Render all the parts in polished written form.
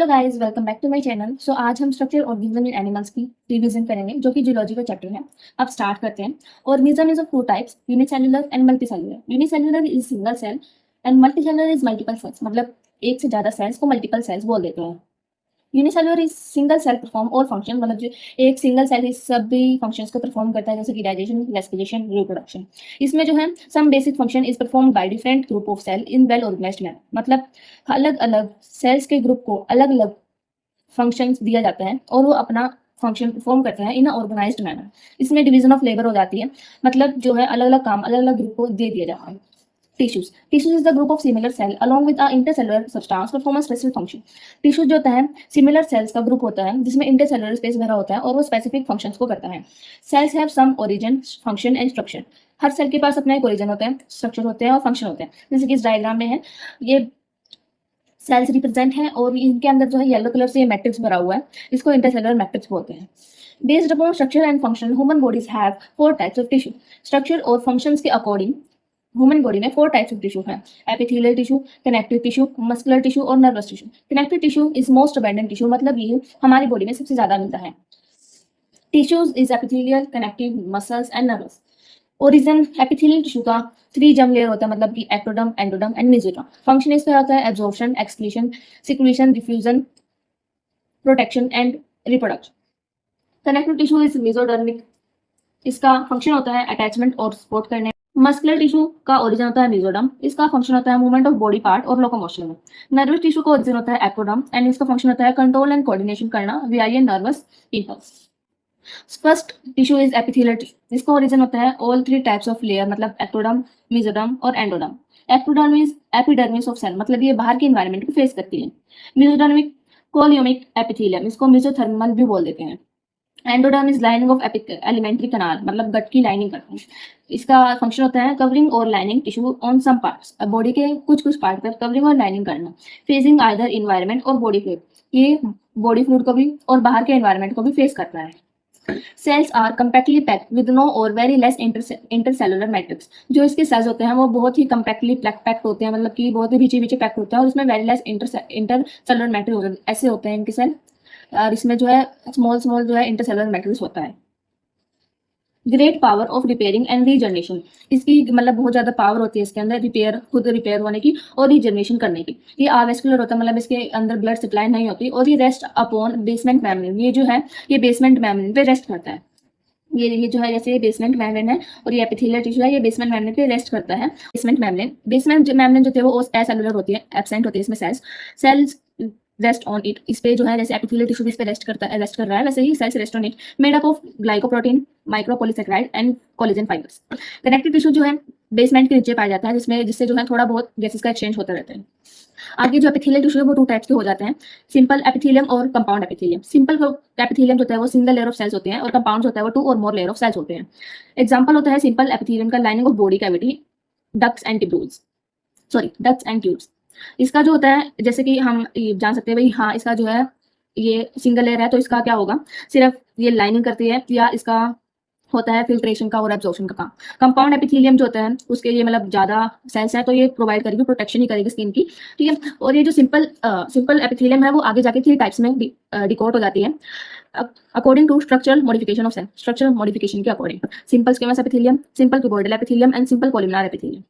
Hello guys, welcome back to my channel. आज हम structure organism in animals की revision करेंगे, जो कि जूलॉजी का चैप्टर है। अब स्टार्ट करते हैं। Organism is of two types, unicellular and multicellular. Unicellular is single cell and multicellular is multiple cells, मतलब एक से ज्यादा सेल्स को मल्टीपल सेल्स बोल देते हैं। Unicellular is single cell perform और फंक्शन, मतलब जो एक सिंगल सेल इस सभी फंक्शंस को परफॉर्म करता है, जैसे कि डाइजेशन, रेस्पिरेशन, रिप्रोडक्शन। इसमें जो है some basic function is perform by different group of cell in well organised manner, मतलब अलग अलग सेल्स के ग्रुप को अलग अलग फंक्शंस दिया जाता है और वो अपना फंक्शन परफॉर्म करते हैं इन ऑर्गेनाइज्ड मैनर। इसमें डिवीजन ऑफ लेबर हो जाती है, मतलब जो है अलग अलग काम अलग अलग ग्रुप को दे दिया जाता है। Tissues tissues is the group of similar cell along with intercellular substance perform specific function. Tissues जो होता है सिमिलर सेल्स का ग्रुप होता है जिसमें इंटरसेलुलर स्पेस भरा होता है और वो स्पेसिफिक फंक्शंस को करता है। Cells have some origin, function and structure. हर सेल के पास अपना एक ओरिजिन होता है, स्ट्रक्चर होते हैं और फंक्शन होते हैं। जैसे कि इस डायग्राम में है, ये सेल्स रिप्रेजेंट है और इनके अंदर जो है येलो कलर से ये मैट्रिक्स भरा हुआ है, इसको इंटरसेलुलर मैट्रिक्स बोलते हैं। Based upon structure and function, human bodies have 4 types of tissue. Structure और फंक्शंस के अकॉर्डिंग ह्यूमन बॉडी में 4 टाइप्स ऑफ टिश्यू हैं: epithelial tissue, connective tissue, muscular tissue और nervous tissue. Connective tissue is most abundant tissue, मतलब ये हमारी body में सबसे ज्यादा मिलता है। Tissues is epithelial, connective, muscles and nervous. Origin epithelial tissue का 3 जर्म लेयर होता है, मतलब कि ectoderm, endoderm and mesoderm. Function इसका होता है absorption, excretion, secretion, diffusion, protection and reproduction. Connective tissue is mesodermic, इसका फंक्शन होता है अटैचमेंट और सपोर्ट करने। मस्कुलर टिश्यू का ओरिजिन होता है मेसोडर्म, इसका फंक्शन होता है मूवमेंट ऑफ बॉडी पार्ट और लोकोमोशन। नर्वस टिश्यू का ओरिजिन होता है एक्टोडर्म एंड इसका फंक्शन होता है कंट्रोल एंड कोऑर्डिनेशन करना via nervous impulse. First tissue is epithelial tissue, इसका ओरिजिन होता है ऑल 3 टाइप्स ऑफ लेयर, मतलब एक्टोडर्म, मेसोडर्म और endoderm. Ectoderm is epidermis of cell, मतलब ये बाहर के एनवायरनमेंट को फेस करती है। मेसोडर्मिक कोलियोमिक एपिथेलियम, इसको मेसोथर्मल भी बोल देते हैं। Endoderm is lining of elementary कनाल, मतलब गट की लाइनिंग करता है। इसका फंक्शन होता है कवरिंग और lining tissue on some parts, body के कुछ कुछ पार्ट पर कवरिंग और लाइनिंग करना। Facing either environment or body fluid, ये बॉडी फ्लूइड को भी और बाहर के एनवायरमेंट को भी फेस करता है। Cells are compactly packed with no or very less intercellular matrix. जो इसके सेल्स होते हैं वो बहुत ही कंपैक्टली पैक्ड होते हैं, मतलब कि बहुत ही बीचे बीचे पैक्ड होते हैं और उसमें वेरी लेस इंटरसेलुलर मैट्रिक्स ऐसे होते हैं इनके सेल। और इसमें जो है स्मॉल स्मॉल जो है इंटरसेलुलर मैट्रिक्स होता है। Great power of repairing and regeneration, इसकी मतलब बहुत ज्यादा पावर होती है इसके अंदर रिपेयर, खुद रिपेयर होने की और रीजनरेशन करने की। ये आवेस्कुलर होता है, मतलब इसके अंदर ब्लड सप्लाई नहीं होती और ये रेस्ट अपॉन बेसमेंट मेम्ब्रेन, ये जो है ये बेसमेंट मेम्ब्रेन पे रेस्ट करता है। ये जो है जैसे ये बेसमेंट मेम्ब्रेन है और ये एपिथेलियल टिश्यू है, ये बेसमेंट मेम्ब्रेन पे रेस्ट करता है। बेसमेंट मेम्ब्रेन जो थे वो एसेलुलर होती है, एब्सेंट होती है इसमें सेल्स रेस्ट ऑन इट। इस पे जो है जैसे एपिथेलियल टिश्यू इस पे रेस्ट कर रहा है, वैसे ही cells rest on it. Made up of glycoprotein, micropolysaccharide and collagen fibres. Connective tissue जो है बेसमेंट के नीचे पाया जाता है, जिससे जो है थोड़ा बहुत गैसेस का एक्सचेंज होता रहता है। आगे जो एपिथेलियल टिश्यू है वो 2 टाइप्स के हो जाते हैं, सिंपल एपिथेलियम और कंपाउंड एपिथेलियम। सिंपल एपिथेलियम जो होता है वो सिंगल लेयर ऑफ सेल्स होते हैं और कंपाउंड होता है वो 2 और मोर लेयर ऑफ सेल्स होते हैं। एग्जांपल होता है सिंपल एपिथेलियम का lining of body cavity, ducts and tubes. इसका जो होता है जैसे कि हम जान सकते हैं भाई, हाँ इसका जो है ये सिंगल लेयर है तो इसका क्या होगा, सिर्फ ये लाइनिंग करती है, या इसका होता है फिल्ट्रेशन का और एब्जॉर्प्शन का काम। कंपाउंड एपिथेलियम जो होता है उसके ये मतलब ज्यादा सेल्स है तो ये प्रोवाइड करेगी, प्रोटेक्शन ही करेगी स्किन की, ठीक है। और ये जो सिंपल एपिथेलियम है वो आगे जाके 3 टाइप्स में डिकोड हो जाती है according to structural modification of cell, structural modification के according. Simple squamous epithelium, simple cuboidal epithelium and simple columnar epithelium.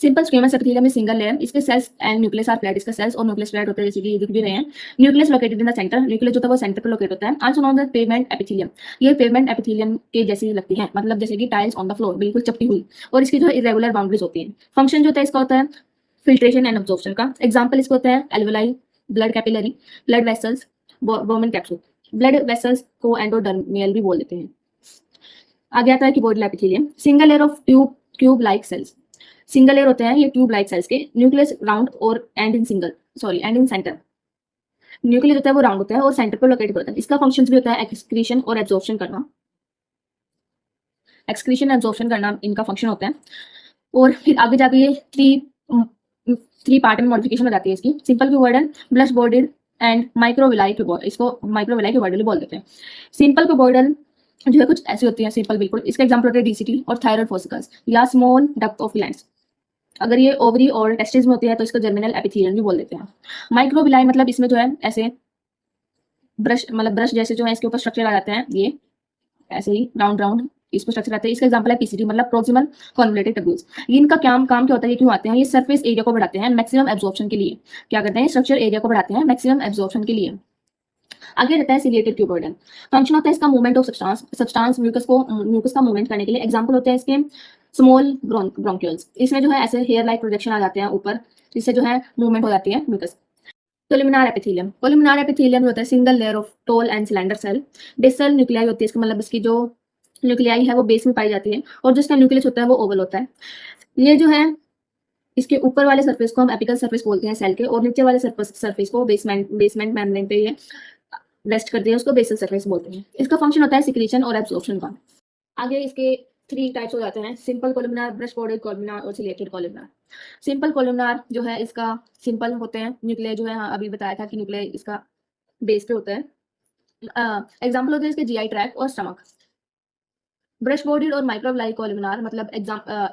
Simple squamous epithelium में सिंगल लेयर, इसके cells and nucleus are flat, इसका cells और nucleus flat होते हैं, जैसे कि दिख भी रहे हैं। Nucleus located in the centre, nucleus जो होता है वो सेंटर पर लोकेट होता है। Also known as pavement epithelium, ये पेवमेंट एपिथेलियम के जैसी लगती है, मतलब जैसे कि टाइल्स ऑन द फ्लोर, बिल्कुल चपटी हुई, और इसकी जो इरेगुलर बाउंड्रीज होती है। फंक्शन जो होता है इसका होता है फिल्ट्रेशन एंड एब्जॉर्प्शन का। एग्जांपल इसको होता है alveoli, blood capillary, blood vessels, Bowman capsule. Blood vessels को एंडोडर्मियल भी बोल देते हैं। आगे आता है cuboidal epithelium, single layer of tube like cells. Single layer होते हैं ये ट्यूब लाइक सेल्स के, न्यूक्लियस राउंड और एंड इन सेंटर। न्यूक्लियस होता है वो राउंड होता है और सेंटर पर लोकेटेड होता है। इसका फंक्शन भी होता है एक्सक्रीशन और एब्जॉर्प्शन करना। इनका फंक्शन होता है। और फिर आगे जाके ये 3 पार्ट में मॉडिफिकेशन हो जाती है इसकी। Simple cuboidal, brush bordered and microvilli cuboidal, इसको माइक्रोविलाई क्यूबॉइडल बोल देते हैं। सिंपल क्यूबॉइडल जो है कुछ ऐसी होती है सिंपल बिल्कुल, इसका एग्जांपल होता है डीसीटी और थायराइड फोसिकल्स या स्मॉल डक्ट ऑफ ग्लैंड्स। अगर ये ओवरी और टेस्टिस में होती है तो इसको जर्मिनल एपिथेलियम भी बोल देते हैं। माइक्रोविलाई मतलब इसमें जो है ऐसे ब्रश मतलब ब्रश जैसे जो है इसके ऊपर स्ट्रक्चर आ जाते हैं, ये ऐसे ही राउंड राउंड इस पर स्ट्रक्चर आते हैं। इसका एग्जांपल है पीसीटी मतलब प्रोक्सिमल कॉन्वोल्यूटेड ट्यूब्यूल्स। ये इनका काम काम क्या होता है, ये क्यों आते हैं, ये सरफेस एरिया को बढ़ाते हैं मैक्सिमम एब्जॉर्प्शन के लिए। क्या करते हैं, स्ट्रक्चर एरिया को बढ़ाते हैं मैक्सिमम एब्जॉर्प्शन के लिए। आगे रहता है सिलिएटेड क्यूबोइडल। फंक्शन होता है इसका मूवमेंट ऑफ सब्सटेंस म्यूकस का मूवमेंट करने के लिए। एग्जांपल होते हैं इसके स्मॉल ब्रोंक्यूल्स, इसमें जो है ऐसे हेयर लाइक प्रोजेक्शन आ जाते हैं ऊपर, जिससे जो है मूवमेंट हो जाती है mucus. Columnar epithelium, columnar epithelium होता है single layer of tall and cylinder cell. Basal nuclei होती है, इसका मतलब इसकी जो न्यूक्लियाई है वो बेस में पाई जाती है, और जिसका न्यूक्लियस होता है वो ओवल होता है। ये जो है इसके ऊपर वाले सरफेस को हम एपिकल सरफेस बोलते हैं सेल के, और नीचे वाले सरफेस को बेसमेंट मेम्ब्रेन पे ये रेस्ट करती है, उसको बेसल सरफेस बोलते हैं। इसका फंक्शन होता है सिक्रीशन और एब्जॉर्प्शन का। आगे इसके 3 टाइप्स हो जाते हैं, सिंपल कोलुमिनार, ब्रश बॉर्डर कोलुमिनार और सिलिएटेड कोलुमिनार। सिंपल कोलुमिनार जो है इसका सिंपल होते हैं, न्यूक्लियर जो है हाँ, अभी बताया था कि न्यूक्लियर इसका बेस पे होता है। एग्जाम्पल होते हैं इसके जीआई ट्रैक्ट और स्टमक। ब्रश बॉडीड और माइक्रोविलाई कोलुमिनार मतलब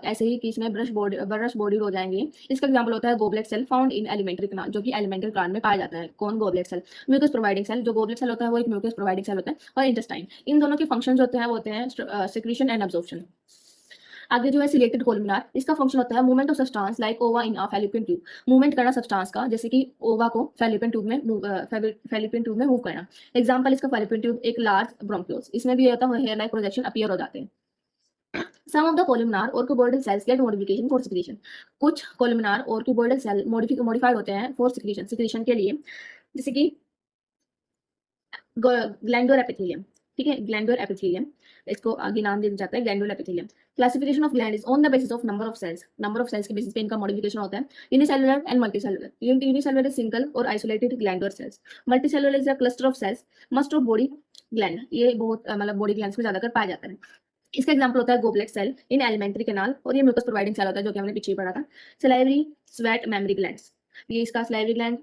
ऐसे ही कि इसमें ब्रश बॉडीड हो जाएंगे। इसका एग्जांपल होता है goblet cell found in alimentary canal, जो कि एलिमेंट्री कैनाल में पाया जाता है। कौन, goblet cell. Mucus providing cell, जो गोबलेट सेल होता है वो एक म्यूकस प्रोवाइडिंग सेल होता है। और इंटेस्टाइन, इन दोनों के फंक्शंस होते हैं वो होते हैं सिक्रीशन एंड एब्जॉर्प्शन। आगे जो है सिलेटेड कोलुमिनार, इसका फंक्शन होता है मूवमेंट ऑफ सब्सटेंस लाइक ओवा इन अ फैलोपियन ट्यूब, मूवमेंट करना सब्सटेंस का, जैसे कि ओवा को फैलोपियन ट्यूब में मूव करना। एग्जांपल इसका फैलोपियन ट्यूब एक लार्ज ब्रोंक्यूल्स, इसमें भी होता है हेयर लाइक प्रोजेक्शन अपीयर हो जाते हैं। Some of the columnar or cuboidal cells get modification for secretion. कुछ columnar और cuboidal cell modified होते हैं for secretion के लिए, जैसे कि ग्लैंडुलर एपिथेलियम। ठीक है, ग्लैंडुलर एपिथेलियम, इसको आगे नाम दिया जाता है glandular epithelium. Classification of gland is on the basis of number of cells के बेसिस पे इनका मॉडिफिकेशन होता है। Unicellular and multicellular. Unicellular is single और isolated glandular cells. Multicellular is a cluster of cells most of body gland, ये बहुत मतलब body glands में ज्यादातर पाया जाता है। इसका एग्जांपल होता है goblet cell in alimentary canal, और ये म्यूकस प्रोवाइडिंग सेल होता है जो कि हमने पीछे पढ़ा था। सलाइवरी स्वेट मेमरी ग्लैंड्स, ये इसका सलाइवरी ग्लैंड,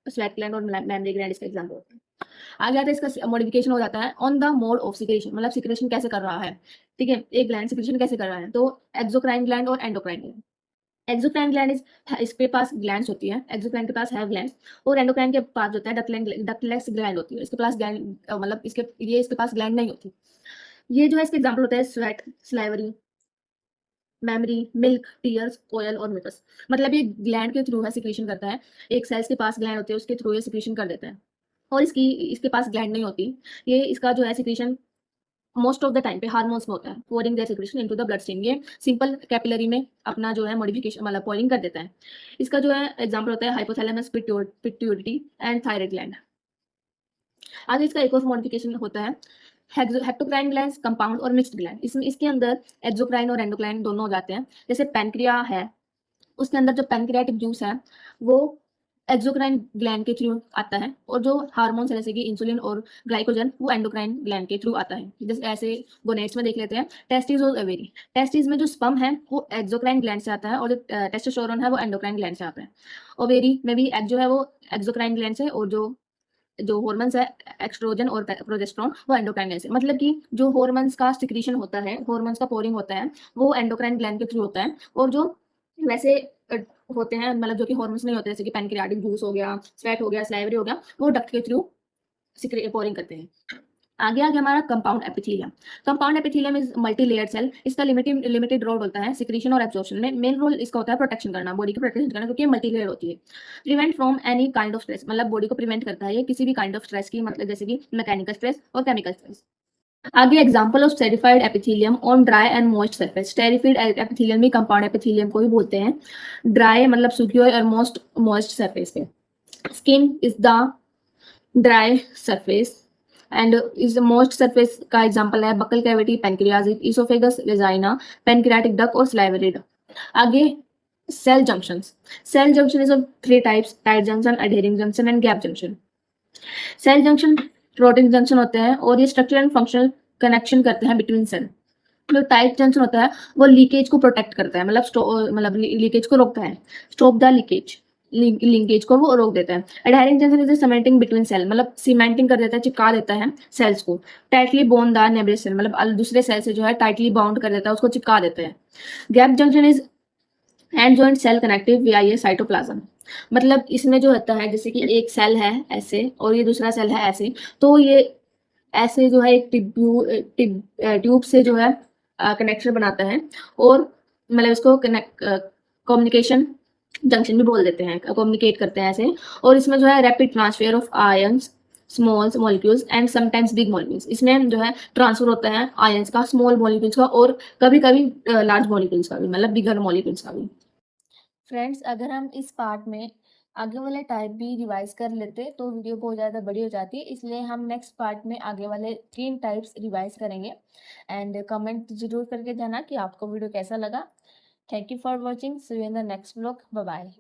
स्वेट ग्लैंड और मेमरी ग्लैंड इसका एग्जांपल होता है। आगे आता है इसका मॉडिफिकेशन हो जाता है on the mode of secretion, मतलब सिक्रेशन कैसे कर रहा है। ठीक है, एक ग्लैंड सिक्रेशन कैसे कर रहा है, तो एक्सोक्राइन ग्लैंड और endocrine gland. Exocrine gland is, इसके पास ग्लैंड्स होती है, एक्सोक्राइन के पास है ग्लैंड्स, और एंडोक्राइन के पास होता है डक्टलेस ग्लैंड होती है, इसके पास ग्लैंड मतलब इसके पास ग्लैंड नहीं होती। ये जो है इसके एग्जांपल होता है sweat, salivary, memory, milk, tears, oil और म्यूकस। मतलब ये ग्लैंड के थ्रू है सिक्रीशन करता है, एक सेल्स के पास ग्लैंड होती है उसके थ्रू ये सिक्रीशन कर देता है, और इसके पास ग्लैंड नहीं होती। ये इसका जो है secretion most of the time पे हार्मोन्स में होता है, pouring their secretion into the blood stream. ये सिंपल कैपिलरी में अपना जो है मॉडिफिकेशन मतलब पोरिंग कर देता है। इसका जो है एग्जांपल होता है hypothalamus, pituitary and thyroid gland. आगे इसका एक और मॉडिफिकेशन होता है हेक्टोक्राइन ग्लैंड, कंपाउंड और मिक्स्ड ग्लैंड। इसमें इसके अंदर एक्सोक्राइन और एंडोक्राइन दोनों हो जाते हैं। जैसे पैनक्रिया है, उसके अंदर जो पैनक्रियाटिक जूस है वो एक्सोक्राइन ग्लैंड के थ्रू आता है, और जो हार्मोन्स है जैसे कि इंसुलिन और ग्लाइकोजन वो एंडोक्राइन ग्लैंड के थ्रू आता है। जैसे ऐसे गोनेट्स में देख लेते हैं, टेस्टिस और ओवेरी। टेस्टिस में जो स्पर्म है वो एक्सोक्राइन ग्लैंड से आता है, और जो टेस्टोस्टेरोन है वो एंडोक्राइन ग्लैंड से आता है। ओवेरी में भी एग जो है वो एक्सोक्राइन ग्लैंड से, और जो हार्मोन्स है एक्स्ट्रोजन और प्रोजेस्टेरोन वो एंडोक्राइन ग्लैंड से। मतलब कि जो हार्मोन्स का सिक्रीशन होता है, हार्मोन्स का पोरिंग होता है वो एंडोक्राइन ग्लैंड के थ्रू होता है, और जो वैसे होते हैं मतलब जो कि हार्मोन्स नहीं होते, जैसे कि पैनक्रियाटिक जूस हो गया, स्वेट हो गया, स्लाइवरी हो गया, वो डक्ट के थ्रू पोरिंग करते हैं। आगे आगे हमारा compound epithelium. Compound epithelium is multi layer cell. इसका लिमिटेड रोल होता है सिक्रीशन और एब्जॉर्प्शन में। मेन रोल इसका होता है प्रोटेक्शन करना, बॉडी की प्रोटेक्शन करना, क्योंकि मल्टी लेयर होती है। Prevent from any kind of stress, मतलब बॉडी को प्रिवेंट करता है ये किसी भी काइंड ऑफ स्ट्रेस की, मतलब जैसे कि मैकेनिकल स्ट्रेस और केमिकल स्ट्रेस। आगे example of stratified epithelium on dry and moist surface. Stratified epithelium भी कंपाउंड एपिथेलियम को ही बोलते हैं। ड्राई मतलब सूखी हुई और मॉइस्ट सरफेस पे। Skin is the dry surface and is moist surface का एग्जांपल है buccal cavity, pancreas, oesophagus, vagina, pancreatic duct और स्लाइवरी डक्ट। आगे cell junctions. Cell junction is of 3 types, tight junction, अडहेरिंग junction and gap junction. Cell junction protein junction होते हैं, और ये structure and functional connection करते हैं between cell. जो tight junction होता है वो लीकेज को प्रोटेक्ट करता है, मतलब लीकेज को रोकता है, स्टॉप द लीकेज, लिंकेज को वो रोक देता है। Adhering junction is cementing between cell, मतलब सीमेंटिंग कर देता है, चिपका देता है सेल्स को। Tightly bond the neighbours cell, मतलब दूसरे सेल से जो है टाइटली बाउंड कर देता है, उसको चिपका देता है। Gap junction is and joint cell connective V I A cytoplasm. मतलब इसमें जो होता है जैसे कि एक सेल है ऐसे और ये दूसरा सेल है ऐसे, तो ये ऐसे जो है एक ट्यूब से जो है कनेक्शन बनाता है और मतलब इसको कनेक्ट कम्युनिकेशन जंक्शन भी बोल देते हैं, कम्युनिकेट करते हैं ऐसे। और इसमें जो है rapid transfer of ions, small molecules and sometimes big molecules. इसमें जो है ट्रांसफर होता है आयंस का, स्मॉल मॉलिक्यूल्स का और कभी कभी लार्ज मॉलिक्यूल्स का भी, मतलब बिगर मॉलिक्यूल्स का भी। फ्रेंड्स, अगर हम इस पार्ट में आगे वाले टाइप भी रिवाइज कर लेते तो वीडियो बहुत ज़्यादा बड़ी हो जाती, इसलिए हम नेक्स्ट पार्ट में आगे वाले 3 टाइप्स रिवाइज करेंगे। एंड कमेंट ज़रूर करके जाना कि आपको वीडियो कैसा लगा। Thank you for watching, see you in the next vlog, bye bye.